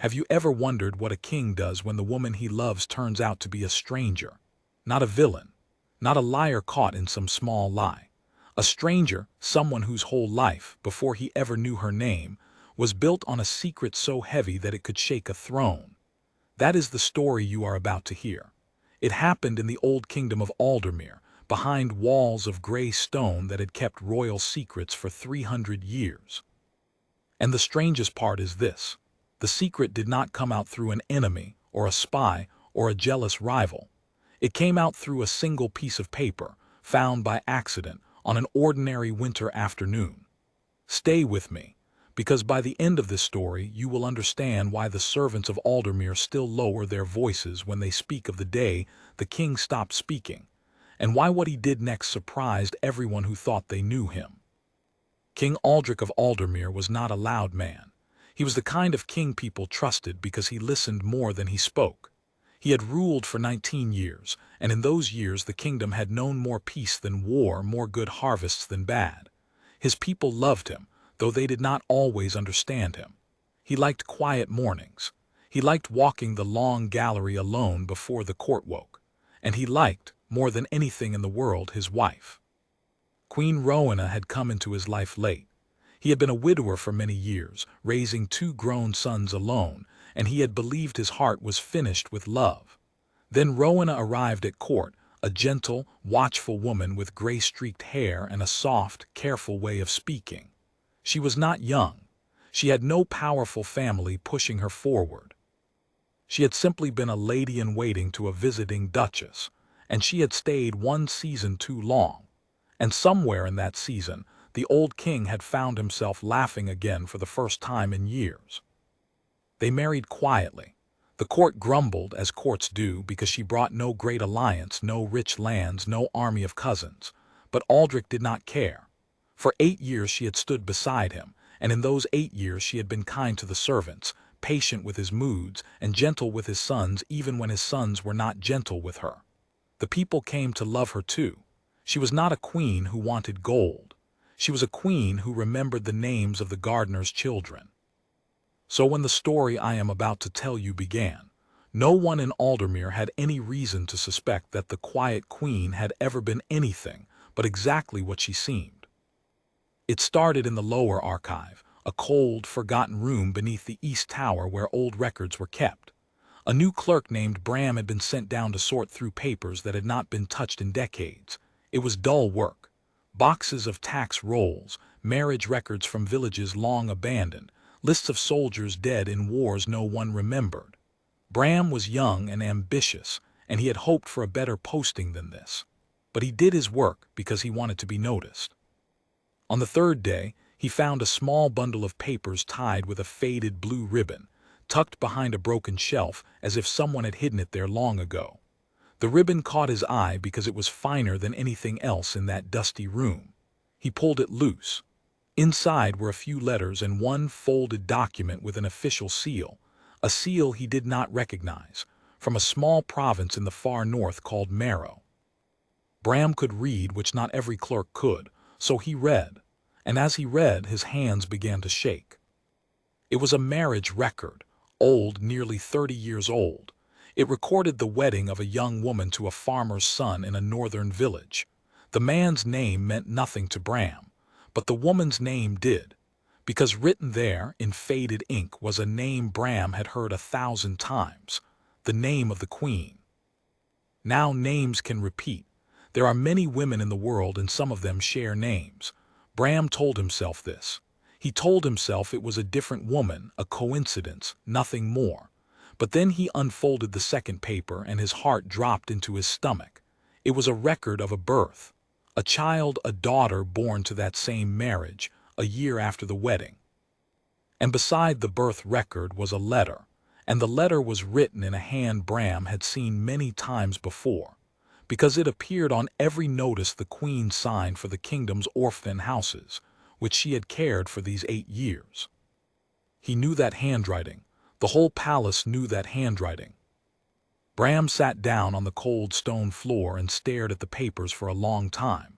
Have you ever wondered what a king does when the woman he loves turns out to be a stranger? Not a villain, not a liar caught in some small lie. A stranger, someone whose whole life, before he ever knew her name, was built on a secret so heavy that it could shake a throne. That is the story you are about to hear. It happened in the old kingdom of Aldermere, behind walls of gray stone that had kept royal secrets for 300 years. And the strangest part is this. The secret did not come out through an enemy, or a spy, or a jealous rival. It came out through a single piece of paper, found by accident on an ordinary winter afternoon. Stay with me, because by the end of this story you will understand why the servants of Aldermere still lower their voices when they speak of the day the king stopped speaking, and why what he did next surprised everyone who thought they knew him. King Aldrich of Aldermere was not a loud man. He was the kind of king people trusted because he listened more than he spoke. He had ruled for 19 years, and in those years the kingdom had known more peace than war, more good harvests than bad. His people loved him, though they did not always understand him. He liked quiet mornings. He liked walking the long gallery alone before the court woke. And he liked, more than anything in the world, his wife. Queen Rowena had come into his life late. He had been a widower for many years, raising 2 grown sons alone, and he had believed his heart was finished with love. Then Rowena arrived at court, a gentle, watchful woman with gray-streaked hair and a soft, careful way of speaking. She was not young. She had no powerful family pushing her forward. She had simply been a lady-in-waiting to a visiting duchess, and she had stayed 1 season too long. And somewhere in that season, the old king had found himself laughing again for the first time in years. They married quietly. The court grumbled, as courts do, because she brought no great alliance, no rich lands, no army of cousins. But Aldrich did not care. For 8 years she had stood beside him, and in those 8 years she had been kind to the servants, patient with his moods, and gentle with his sons even when his sons were not gentle with her. The people came to love her too. She was not a queen who wanted gold. She was a queen who remembered the names of the gardener's children. So when the story I am about to tell you began, no one in Aldermere had any reason to suspect that the quiet queen had ever been anything but exactly what she seemed. It started in the lower archive, a cold, forgotten room beneath the east tower where old records were kept. A new clerk named Bram had been sent down to sort through papers that had not been touched in decades. It was dull work. Boxes of tax rolls, marriage records from villages long abandoned, lists of soldiers dead in wars no one remembered. Bram was young and ambitious, and he had hoped for a better posting than this. But he did his work because he wanted to be noticed. On the 3rd day, he found a small bundle of papers tied with a faded blue ribbon, tucked behind a broken shelf as if someone had hidden it there long ago. The ribbon caught his eye because it was finer than anything else in that dusty room. He pulled it loose. Inside were a few letters and one folded document with an official seal, a seal he did not recognize, from a small province in the far north called Marrow. Bram could read, which not every clerk could, so he read, and as he read, his hands began to shake. It was a marriage record, old, nearly 30 years old. It recorded the wedding of a young woman to a farmer's son in a northern village. The man's name meant nothing to Bram, but the woman's name did, because written there in faded ink was a name Bram had heard 1,000 times, the name of the queen. Now names can repeat. There are many women in the world and some of them share names. Bram told himself this. He told himself it was a different woman, a coincidence, nothing more. But then he unfolded the second paper and his heart dropped into his stomach. It was a record of a birth. A child, a daughter born to that same marriage, a year after the wedding. And beside the birth record was a letter, and the letter was written in a hand Bram had seen many times before, because it appeared on every notice the queen signed for the kingdom's orphan houses, which she had cared for these 8 years. He knew that handwriting. The whole palace knew that handwriting. Bram sat down on the cold stone floor and stared at the papers for a long time.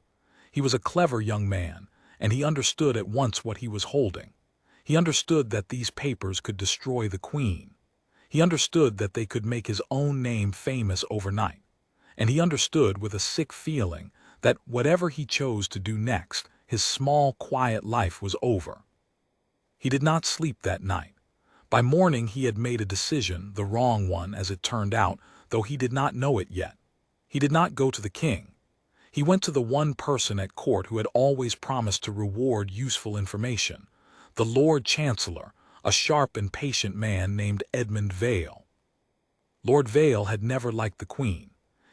He was a clever young man, and he understood at once what he was holding. He understood that these papers could destroy the queen. He understood that they could make his own name famous overnight. And he understood with a sick feeling that whatever he chose to do next, his small, quiet life was over. He did not sleep that night. By morning he had made a decision, the wrong one as it turned out, though he did not know it yet. He did not go to the king. He went to the one person at court who had always promised to reward useful information, the Lord Chancellor, a sharp and patient man named Edmund Vale. Lord Vale had never liked the Queen.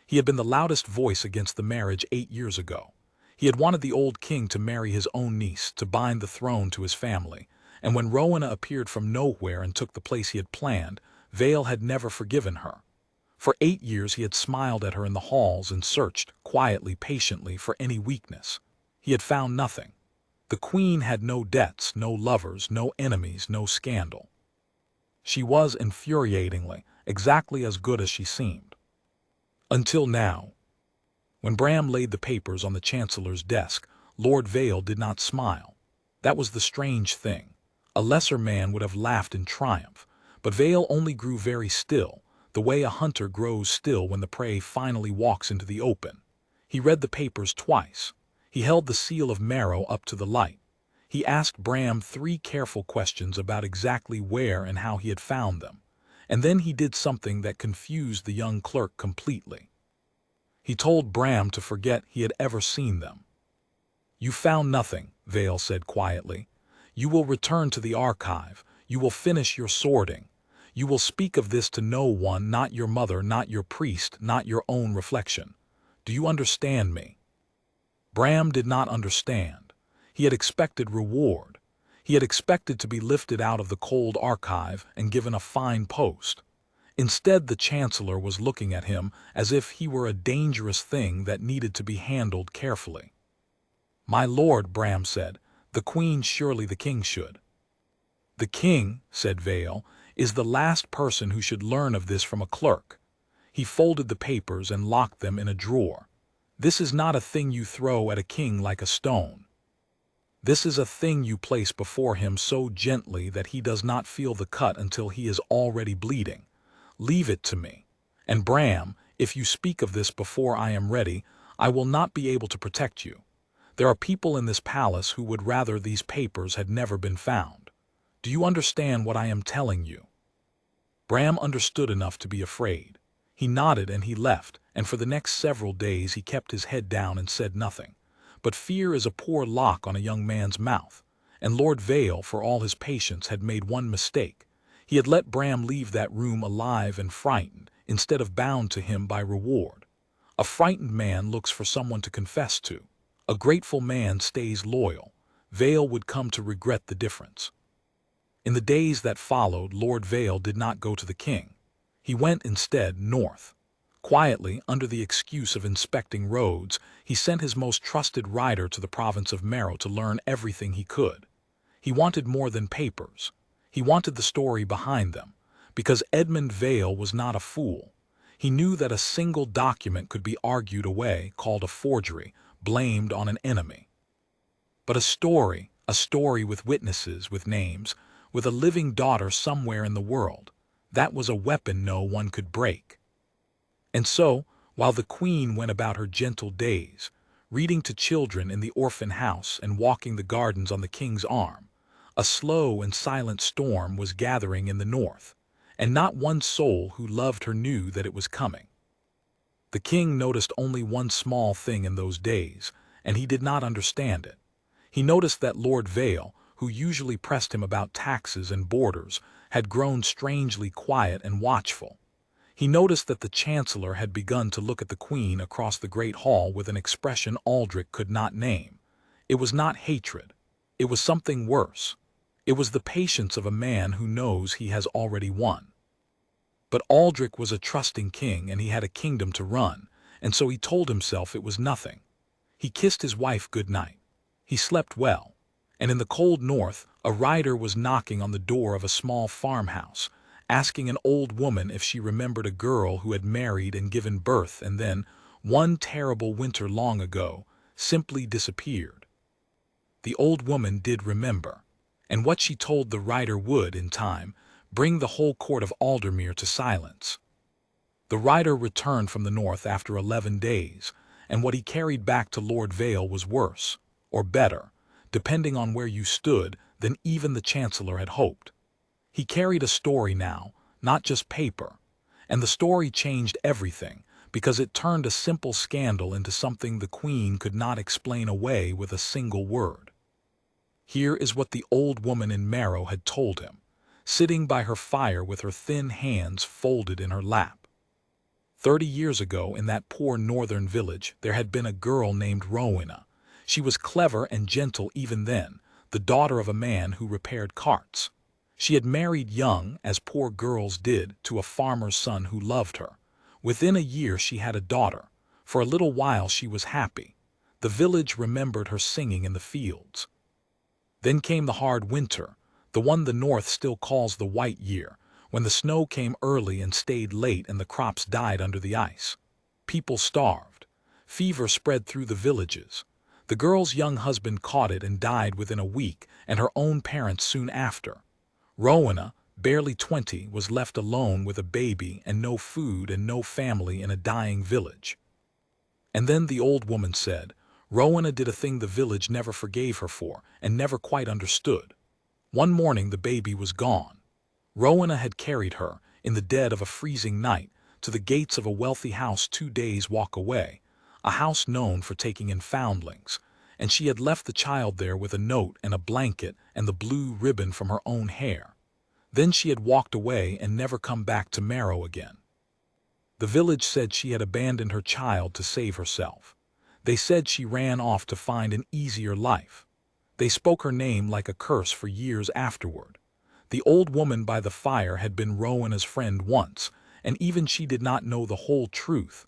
He had been the loudest voice against the marriage 8 years ago. He had wanted the old king to marry his own niece, to bind the throne to his family, and when Rowena appeared from nowhere and took the place he had planned, Vale had never forgiven her. For 8 years he had smiled at her in the halls and searched, quietly, patiently, for any weakness. He had found nothing. The Queen had no debts, no lovers, no enemies, no scandal. She was, infuriatingly, exactly as good as she seemed. Until now. When Bram laid the papers on the Chancellor's desk, Lord Vale did not smile. That was the strange thing. A lesser man would have laughed in triumph, but Vale only grew very still, the way a hunter grows still when the prey finally walks into the open. He read the papers twice. He held the seal of marrow up to the light. He asked Bram 3 careful questions about exactly where and how he had found them, and then he did something that confused the young clerk completely. He told Bram to forget he had ever seen them. "You found nothing," Vale said quietly. "You will return to the archive. You will finish your sorting. You will speak of this to no one, not your mother, not your priest, not your own reflection. Do you understand me?" Bram did not understand. He had expected reward. He had expected to be lifted out of the cold archive and given a fine post. Instead, the Chancellor was looking at him as if he were a dangerous thing that needed to be handled carefully. "My lord," Bram said, "the Queen, surely the king should." "The king," said Vale, "is the last person who should learn of this from a clerk." He folded the papers and locked them in a drawer. "This is not a thing you throw at a king like a stone. This is a thing you place before him so gently that he does not feel the cut until he is already bleeding. Leave it to me. And Bram, if you speak of this before I am ready, I will not be able to protect you. There are people in this palace who would rather these papers had never been found. Do you understand what I am telling you?" Bram understood enough to be afraid. He nodded and he left, and for the next several days he kept his head down and said nothing. But fear is a poor lock on a young man's mouth, and Lord Vale, for all his patience, had made one mistake. He had let Bram leave that room alive and frightened, instead of bound to him by reward. A frightened man looks for someone to confess to. A grateful man stays loyal. Vale would come to regret the difference. In the days that followed, Lord Vale did not go to the king. He went instead north. Quietly, under the excuse of inspecting roads, he sent his most trusted rider to the province of Marrow to learn everything he could. He wanted more than papers. He wanted the story behind them, because Edmund Vale was not a fool. He knew that a single document could be argued away, called a forgery, blamed on an enemy. But a story with witnesses, with names, with a living daughter somewhere in the world, that was a weapon no one could break. And so, while the Queen went about her gentle days, reading to children in the orphan house and walking the gardens on the king's arm, a slow and silent storm was gathering in the north, and not one soul who loved her knew that it was coming. The king noticed only one small thing in those days, and he did not understand it. He noticed that Lord Vale, who usually pressed him about taxes and borders, had grown strangely quiet and watchful. He noticed that the Chancellor had begun to look at the Queen across the great hall with an expression Aldrich could not name. It was not hatred. It was something worse. It was the patience of a man who knows he has already won. But Aldrich was a trusting king, and he had a kingdom to run, and so he told himself it was nothing. He kissed his wife good night. He slept well, and in the cold north a rider was knocking on the door of a small farmhouse, asking an old woman if she remembered a girl who had married and given birth and then, one terrible winter long ago, simply disappeared. The old woman did remember, and what she told the rider would, in time, Bring the whole court of Aldermere to silence." The rider returned from the north after 11 days, and what he carried back to Lord Vale was worse, or better, depending on where you stood, than even the Chancellor had hoped. He carried a story now, not just paper, and the story changed everything, because it turned a simple scandal into something the Queen could not explain away with a single word. Here is what the old woman in Marrow had told him, sitting by her fire with her thin hands folded in her lap. 30 years ago, in that poor northern village, there had been a girl named Rowena. She was clever and gentle even then, the daughter of a man who repaired carts. She had married young, as poor girls did, to a farmer's son who loved her. Within a year she had a daughter. For a little while she was happy. The village remembered her singing in the fields. Then came the hard winter, the one the North still calls the White Year, when the snow came early and stayed late and the crops died under the ice. People starved. Fever spread through the villages. The girl's young husband caught it and died within a week, and her own parents soon after. Rowena, barely 20, was left alone with a baby and no food and no family in a dying village. And then the old woman said, Rowena did a thing the village never forgave her for and never quite understood. One morning the baby was gone. Rowena had carried her, in the dead of a freezing night, to the gates of a wealthy house 2 days' walk away, a house known for taking in foundlings, and she had left the child there with a note and a blanket and the blue ribbon from her own hair. Then she had walked away and never come back to Marrow again. The village said she had abandoned her child to save herself. They said she ran off to find an easier life. They spoke her name like a curse for years afterward. The old woman by the fire had been Rowena's friend once, and even she did not know the whole truth,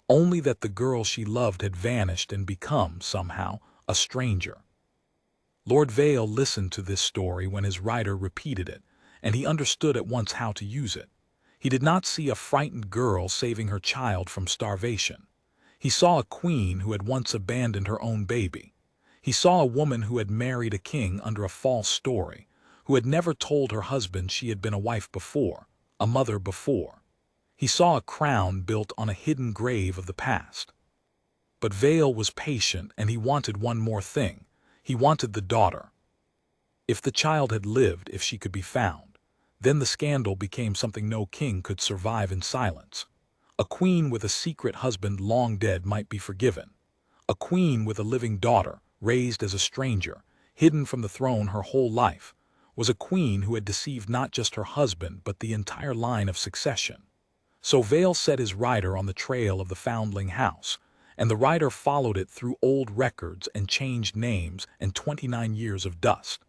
only that the girl she loved had vanished and become, somehow, a stranger. Lord Vale listened to this story when his writer repeated it, and he understood at once how to use it. He did not see a frightened girl saving her child from starvation. He saw a queen who had once abandoned her own baby. He saw a woman who had married a king under a false story, who had never told her husband she had been a wife before, a mother before. He saw a crown built on a hidden grave of the past. But Vale was patient, and he wanted one more thing. He wanted the daughter. If the child had lived, if she could be found, then the scandal became something no king could survive in silence. A queen with a secret husband long dead might be forgiven. A queen with a living daughter, raised as a stranger, hidden from the throne her whole life, was a queen who had deceived not just her husband but the entire line of succession. So Vale set his rider on the trail of the foundling house, and the rider followed it through old records and changed names and 29 years of dust.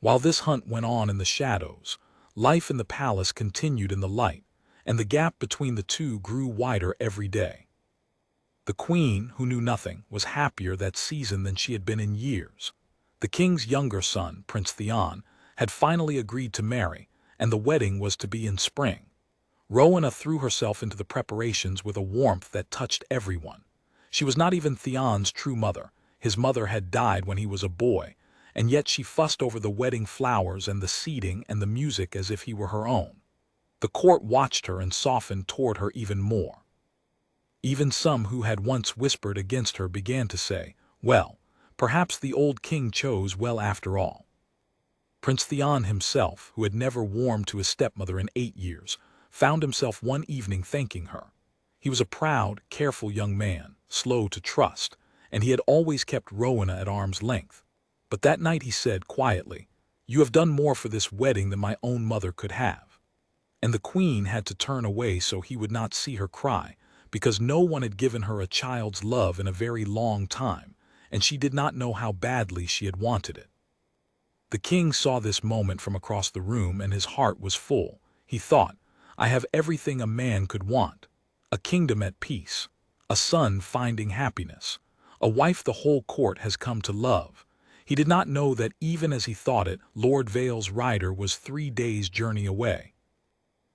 While this hunt went on in the shadows, life in the palace continued in the light, and the gap between the two grew wider every day. The queen, who knew nothing, was happier that season than she had been in years. The king's younger son, Prince Theon, had finally agreed to marry, and the wedding was to be in spring. Rowena threw herself into the preparations with a warmth that touched everyone. She was not even Theon's true mother. His mother had died when he was a boy, and yet she fussed over the wedding flowers and the seating and the music as if he were her own. The court watched her and softened toward her even more. Even some who had once whispered against her began to say, well, perhaps the old king chose well after all. Prince Theon himself, who had never warmed to his stepmother in 8 years, found himself one evening thanking her. He was a proud, careful young man, slow to trust, and he had always kept Rowena at arm's length. But that night he said quietly, "You have done more for this wedding than my own mother could have." And the queen had to turn away so he would not see her cry, because no one had given her a child's love in a very long time, and she did not know how badly she had wanted it. The king saw this moment from across the room, and his heart was full. He thought, I have everything a man could want. A kingdom at peace, a son finding happiness, a wife the whole court has come to love. He did not know that even as he thought it, Lord Vale's rider was 3 days' journey away.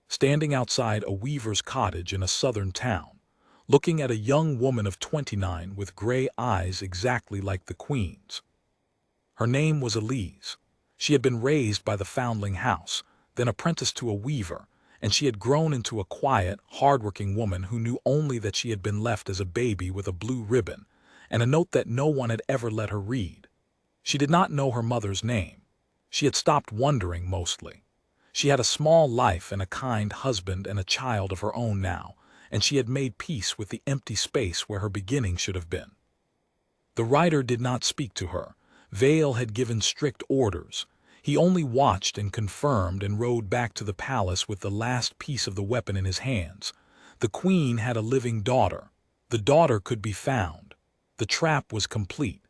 Standing outside a weaver's cottage in a southern town, looking at a young woman of 29 with gray eyes exactly like the queen's. Her name was Elise. She had been raised by the foundling house, then apprenticed to a weaver, and she had grown into a quiet, hard-working woman who knew only that she had been left as a baby with a blue ribbon, and a note that no one had ever let her read. She did not know her mother's name. She had stopped wondering, mostly. She had a small life and a kind husband and a child of her own now, and she had made peace with the empty space where her beginning should have been. The writer did not speak to her. Vale had given strict orders. He only watched and confirmed and rode back to the palace with the last piece of the weapon in his hands. The queen had a living daughter. The daughter could be found. The trap was complete.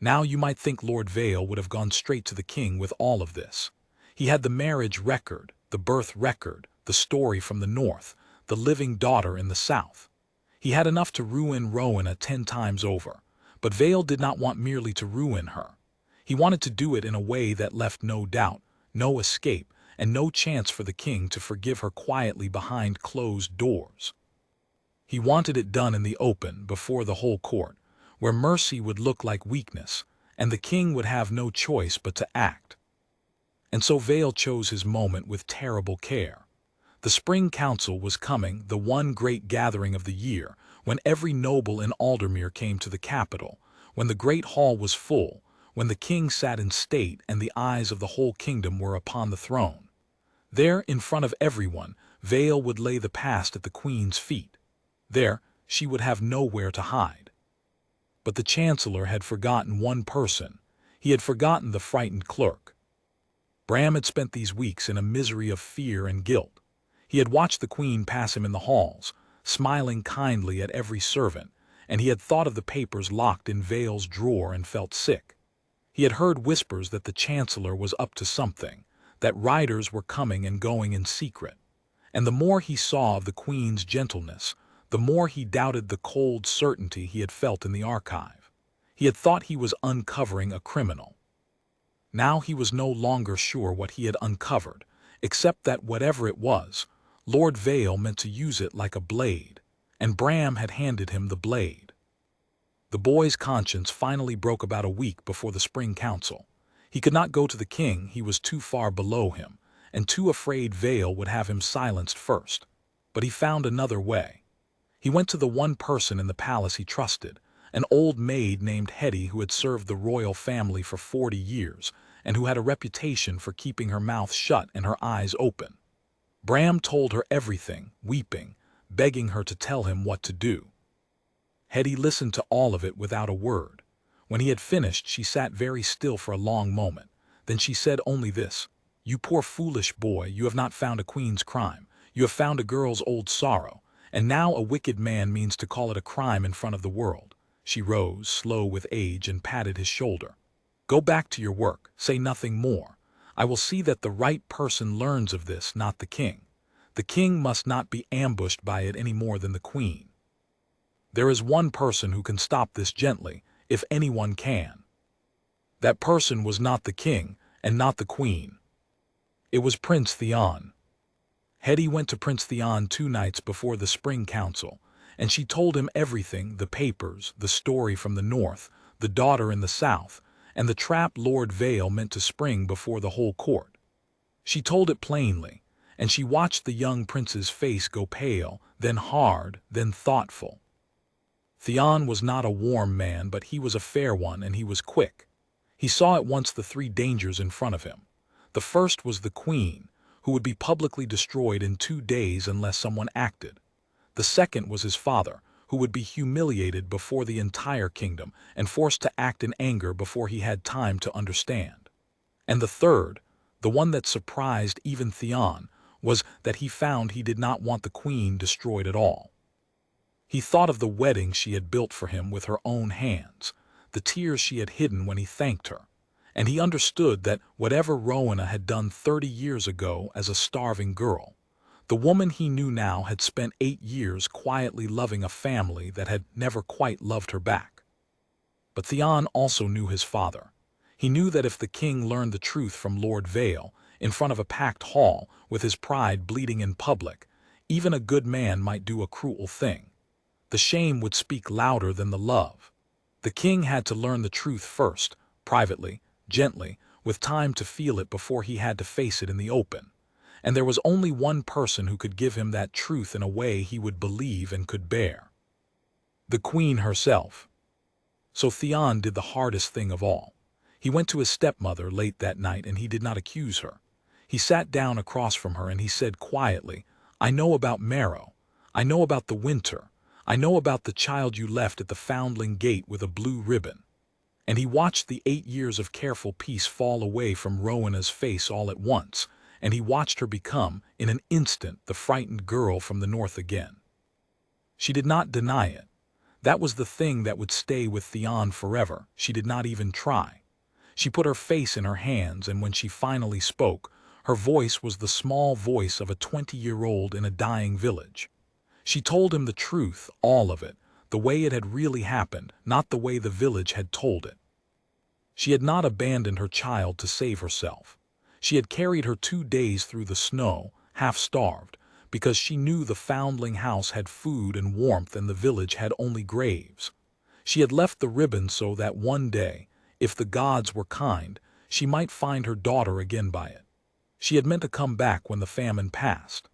Now you might think Lord Vale would have gone straight to the king with all of this. He had the marriage record, the birth record, the story from the north, the living daughter in the south. He had enough to ruin Rowena 10 times over, but Vale did not want merely to ruin her. He wanted to do it in a way that left no doubt, no escape, and no chance for the king to forgive her quietly behind closed doors. He wanted it done in the open, before the whole court, where mercy would look like weakness, and the king would have no choice but to act. And so Vale chose his moment with terrible care. The spring council was coming, the one great gathering of the year, when every noble in Aldermere came to the capital, when the great hall was full, when the king sat in state and the eyes of the whole kingdom were upon the throne. There, in front of everyone, Vale would lay the past at the queen's feet. There, she would have nowhere to hide. But the chancellor had forgotten one person. He had forgotten the frightened clerk. Bram had spent these weeks in a misery of fear and guilt. He had watched the queen pass him in the halls, smiling kindly at every servant, and he had thought of the papers locked in Vale's drawer and felt sick. He had heard whispers that the chancellor was up to something, that riders were coming and going in secret. And the more he saw of the queen's gentleness, the more he doubted the cold certainty he had felt in the archive. He had thought he was uncovering a criminal. Now he was no longer sure what he had uncovered, except that whatever it was, Lord Vale meant to use it like a blade, and Bram had handed him the blade. The boy's conscience finally broke about a week before the spring council. He could not go to the king, he was too far below him, and too afraid Vale would have him silenced first. But he found another way. He went to the one person in the palace he trusted, an old maid named Hetty who had served the royal family for 40 years, and who had a reputation for keeping her mouth shut and her eyes open. Bram told her everything, weeping, begging her to tell him what to do. Hetty listened to all of it without a word. When he had finished, she sat very still for a long moment. Then she said only this: "You poor foolish boy, you have not found a queen's crime. You have found a girl's old sorrow, and now a wicked man means to call it a crime in front of the world." She rose, slow with age, and patted his shoulder. "Go back to your work. Say nothing more. I will see that the right person learns of this, not the king. The king must not be ambushed by it any more than the queen. There is one person who can stop this gently, if anyone can. That person was not the king, and not the queen. It was Prince Theon." Hetty went to Prince Theon 2 nights before the spring council, and she told him everything: the papers, the story from the north, the daughter in the south, and the trap Lord Vale meant to spring before the whole court. She told it plainly, and she watched the young prince's face go pale, then hard, then thoughtful. Theon was not a warm man, but he was a fair one, and he was quick. He saw at once the 3 dangers in front of him. The first was the queen, who would be publicly destroyed in 2 days unless someone acted. The second was his father, who would be humiliated before the entire kingdom and forced to act in anger before he had time to understand. And the third, the one that surprised even Theon, was that he found he did not want the queen destroyed at all. He thought of the wedding she had built for him with her own hands, the tears she had hidden when he thanked her, and he understood that whatever Rowena had done 30 years ago as a starving girl, the woman he knew now had spent 8 years quietly loving a family that had never quite loved her back. But Theon also knew his father. He knew that if the king learned the truth from Lord Vale, in front of a packed hall, with his pride bleeding in public, even a good man might do a cruel thing. The shame would speak louder than the love. The king had to learn the truth first, privately, gently, with time to feel it before he had to face it in the open. And there was only one person who could give him that truth in a way he would believe and could bear. The Queen herself. So Theon did the hardest thing of all. He went to his stepmother late that night and he did not accuse her. He sat down across from her and he said quietly, "I know about Marrow. I know about the winter. I know about the child you left at the Foundling Gate with a blue ribbon." And he watched the 8 years of careful peace fall away from Rowena's face all at once, and he watched her become, in an instant, the frightened girl from the north again. She did not deny it. That was the thing that would stay with Theon forever. She did not even try. She put her face in her hands, and when she finally spoke, her voice was the small voice of a 20-year-old in a dying village. She told him the truth, all of it, the way it had really happened, not the way the village had told it. She had not abandoned her child to save herself. She had carried her 2 days through the snow, half-starved, because she knew the Foundling house had food and warmth and the village had only graves. She had left the ribbon so that one day, if the gods were kind, she might find her daughter again by it. She had meant to come back when the famine passed.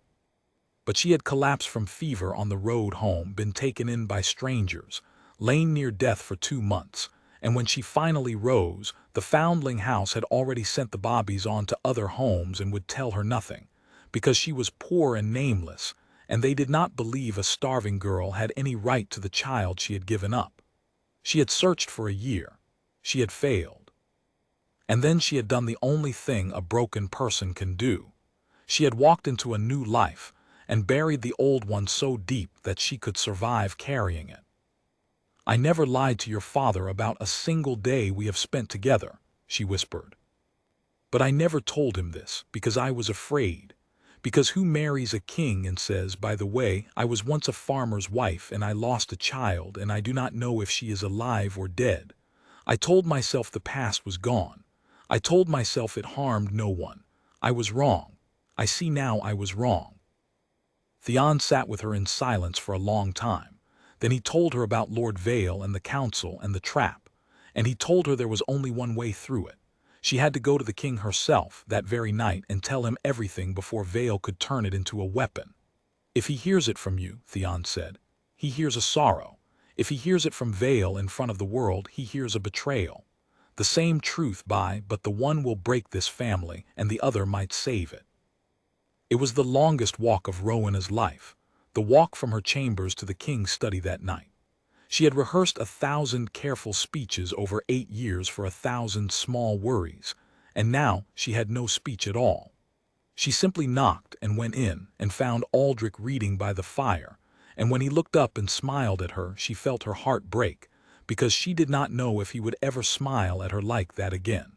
But she had collapsed from fever on the road home, been taken in by strangers, lain near death for 2 months, and when she finally rose, the Foundling house had already sent the Bobbies on to other homes and would tell her nothing, because she was poor and nameless, and they did not believe a starving girl had any right to the child she had given up. She had searched for a year. She had failed. And then she had done the only thing a broken person can do. She had walked into a new life and buried the old one so deep that she could survive carrying it. "I never lied to your father about a single day we have spent together," she whispered. "But I never told him this because I was afraid. Because who marries a king and says, 'By the way, I was once a farmer's wife and I lost a child and I do not know if she is alive or dead?' I told myself the past was gone. I told myself it harmed no one. I was wrong. I see now I was wrong." Theon sat with her in silence for a long time. Then he told her about Lord Vale and the council and the trap, and he told her there was only one way through it. She had to go to the king herself that very night and tell him everything before Vale could turn it into a weapon. "If he hears it from you," Theon said, "he hears a sorrow. If he hears it from Vale in front of the world, he hears a betrayal. The same truth but the one will break this family and the other might save it." It was the longest walk of Rowena's life, the walk from her chambers to the king's study that night. She had rehearsed 1,000 careful speeches over 8 years for 1,000 small worries, and now she had no speech at all. She simply knocked and went in and found Aldrich reading by the fire, and when he looked up and smiled at her, she felt her heart break, because she did not know if he would ever smile at her like that again.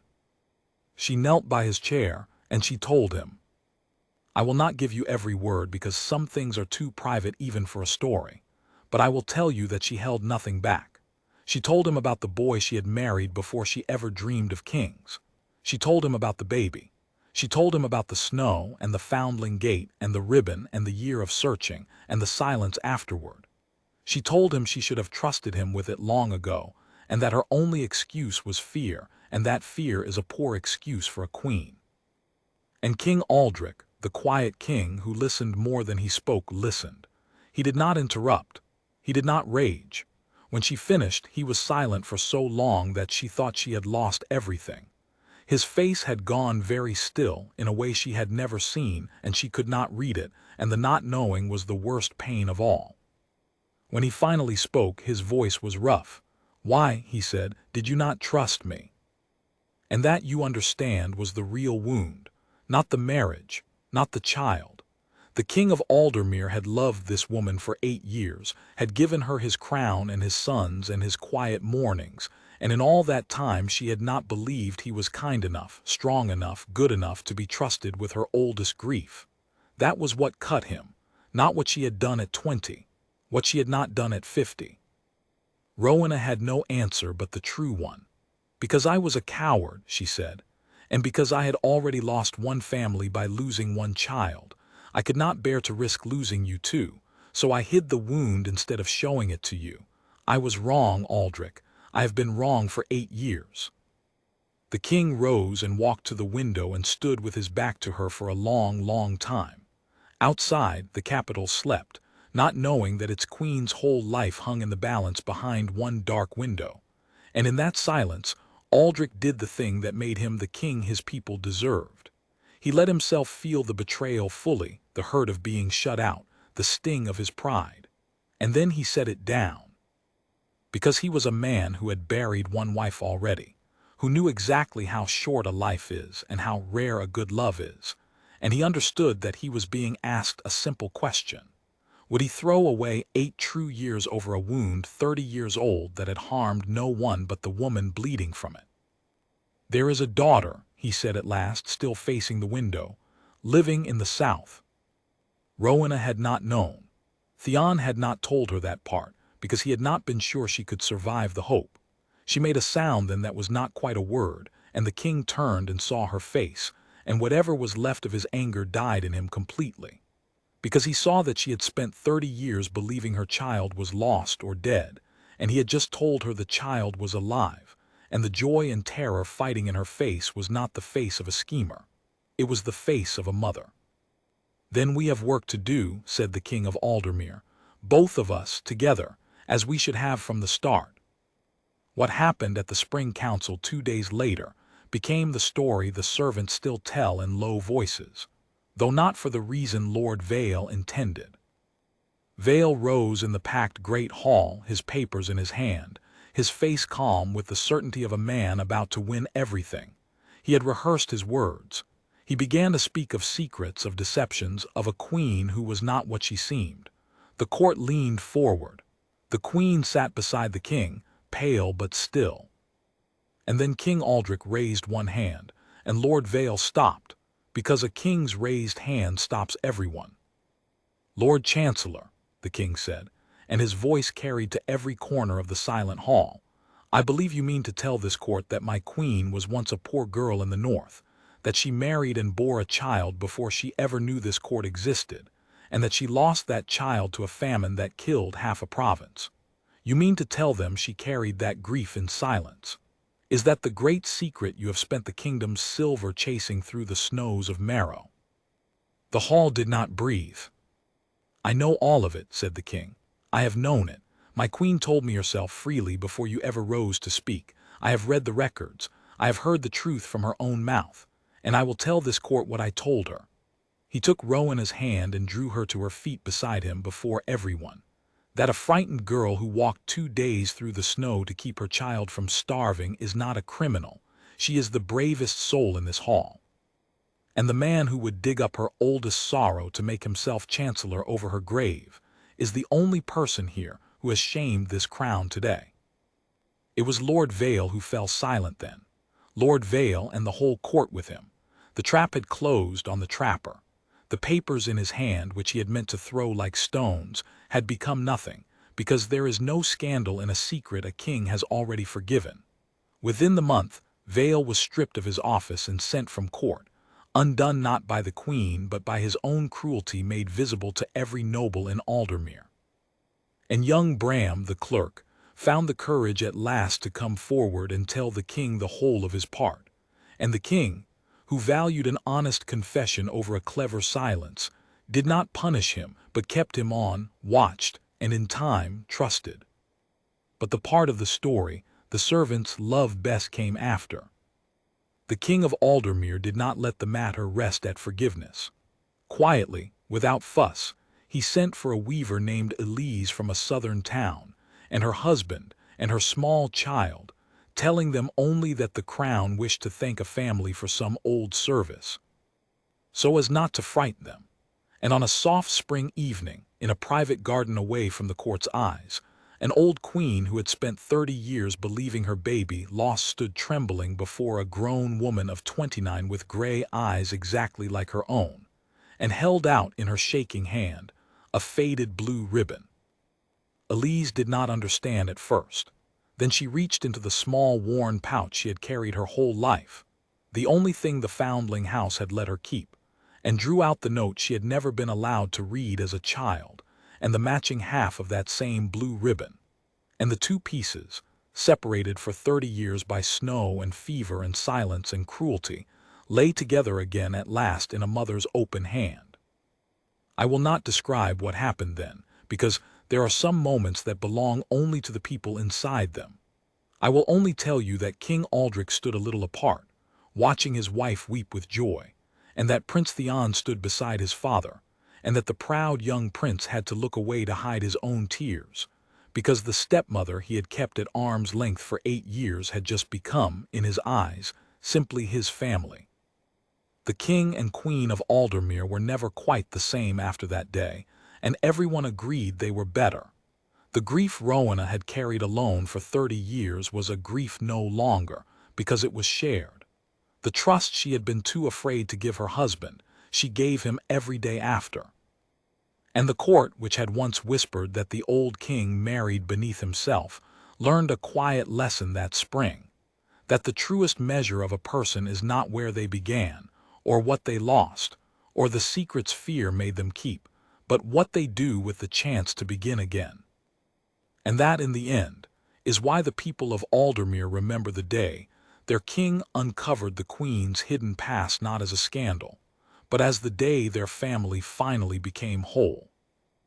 She knelt by his chair, and she told him, "I will not give you every word because some things are too private even for a story, but I will tell you that she held nothing back. She told him about the boy she had married before she ever dreamed of kings. She told him about the baby. She told him about the snow and the Foundling Gate and the ribbon and the year of searching and the silence afterward. She told him she should have trusted him with it long ago, and that her only excuse was fear, and that fear is a poor excuse for a queen." And King Aldrich, the quiet king who listened more than he spoke, listened. He did not interrupt. He did not rage. When she finished, he was silent for so long that she thought she had lost everything. His face had gone very still in a way she had never seen, and she could not read it, and the not knowing was the worst pain of all. When he finally spoke, his voice was rough. "Why," he said, "did you not trust me?" And that, you understand, was the real wound, not the marriage, not the child. The king of Aldermere had loved this woman for 8 years, had given her his crown and his sons and his quiet mornings, and in all that time she had not believed he was kind enough, strong enough, good enough to be trusted with her oldest grief. That was what cut him, not what she had done at 20, what she had not done at 50. Rowena had no answer but the true one. "Because I was a coward," she said, "and because I had already lost one family by losing one child, I could not bear to risk losing you too, so I hid the wound instead of showing it to you. I was wrong, Aldrich. I have been wrong for 8 years." The king rose and walked to the window and stood with his back to her for a long, long time. Outside, the capital slept, not knowing that its queen's whole life hung in the balance behind one dark window. And in that silence, Aldrich did the thing that made him the king his people deserved. He let himself feel the betrayal fully, the hurt of being shut out, the sting of his pride. And then he set it down. Because he was a man who had buried one wife already, who knew exactly how short a life is and how rare a good love is, and he understood that he was being asked a simple question. Would he throw away 8 true years over a wound 30 years old that had harmed no one but the woman bleeding from it? "There is a daughter," he said at last, still facing the window, "living in the south." Rowena had not known. Theon had not told her that part, because he had not been sure she could survive the hope. She made a sound then that was not quite a word, and the king turned and saw her face, and whatever was left of his anger died in him completely. Because he saw that she had spent 30 years believing her child was lost or dead, and he had just told her the child was alive, and the joy and terror fighting in her face was not the face of a schemer. It was the face of a mother. "Then we have work to do," said the king of Aldermere, "both of us together, as we should have from the start." What happened at the spring council 2 days later became the story the servants still tell in low voices, though not for the reason Lord Vale intended. Vale rose in the packed great hall, his papers in his hand, his face calm with the certainty of a man about to win everything. He had rehearsed his words. He began to speak of secrets, of deceptions, of a queen who was not what she seemed. The court leaned forward. The queen sat beside the king, pale but still. And then King Aldrich raised one hand, and Lord Vale stopped, because a king's raised hand stops everyone. "Lord Chancellor," the king said, and his voice carried to every corner of the silent hall, "I believe you mean to tell this court that my queen was once a poor girl in the north, that she married and bore a child before she ever knew this court existed, and that she lost that child to a famine that killed half a province. You mean to tell them she carried that grief in silence. Is that the great secret you have spent the kingdom's silver chasing through the snows of Marrow?" The hall did not breathe. "I know all of it," said the king. "I have known it. My queen told me herself freely before you ever rose to speak. I have read the records. I have heard the truth from her own mouth. And I will tell this court what I told her." He took Rowena's hand and drew her to her feet beside him before everyone. "That a frightened girl who walked 2 days through the snow to keep her child from starving is not a criminal. She is the bravest soul in this hall. And the man who would dig up her oldest sorrow to make himself chancellor over her grave is the only person here who has shamed this crown today." It was Lord Vale who fell silent then. Lord Vale and the whole court with him. The trap had closed on the trapper. The papers in his hand, which he had meant to throw like stones, had become nothing, because there is no scandal in a secret a king has already forgiven. Within the month, Vale was stripped of his office and sent from court, undone not by the queen but by his own cruelty made visible to every noble in Aldermere. And young Bram, the clerk, found the courage at last to come forward and tell the king the whole of his part. And the king, who valued an honest confession over a clever silence, did not punish him, but kept him on, watched, and in time trusted. But the part of the story the servants loved best came after. The king of Aldermere did not let the matter rest at forgiveness. Quietly, without fuss, he sent for a weaver named Elise from a southern town, and her husband, and her small child, telling them only that the crown wished to thank a family for some old service, so as not to frighten them. And on a soft spring evening, in a private garden away from the court's eyes, an old queen who had spent 30 years believing her baby lost stood trembling before a grown woman of 29 with gray eyes exactly like her own, and held out in her shaking hand a faded blue ribbon. Elise did not understand at first. Then she reached into the small worn pouch she had carried her whole life, the only thing the foundling house had let her keep, and drew out the note she had never been allowed to read as a child, and the matching half of that same blue ribbon. And the 2 pieces, separated for 30 years by snow and fever and silence and cruelty, lay together again at last in a mother's open hand. I will not describe what happened then, because there are some moments that belong only to the people inside them. I will only tell you that King Aldrich stood a little apart, watching his wife weep with joy, and that Prince Theon stood beside his father, and that the proud young prince had to look away to hide his own tears, because the stepmother he had kept at arm's length for 8 years had just become, in his eyes, simply his family. The king and queen of Aldermere were never quite the same after that day, and everyone agreed they were better. The grief Rowena had carried alone for 30 years was a grief no longer, because it was shared. The trust she had been too afraid to give her husband, she gave him every day after. And the court, which had once whispered that the old king married beneath himself, learned a quiet lesson that spring, that the truest measure of a person is not where they began, or what they lost, or the secrets fear made them keep, but what they do with the chance to begin again. And that, in the end, is why the people of Aldermere remember the day their king uncovered the queen's hidden past, not as a scandal, but as the day their family finally became whole.